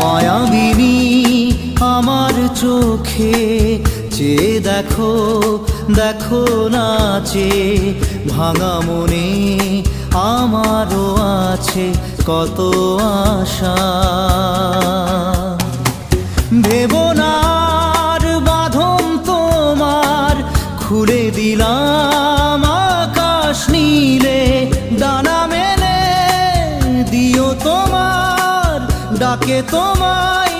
মায়াবিনী আমার চোখে চেয়ে দেখো, দেখো নাচে ভাঙা মনে আমারও আছে কত আশা। ভেবনার বাঁধন তোমার খুলে দিলাম আকাশ নীলে, ডানা মেলে দিও তোমার ডাকে তোমায়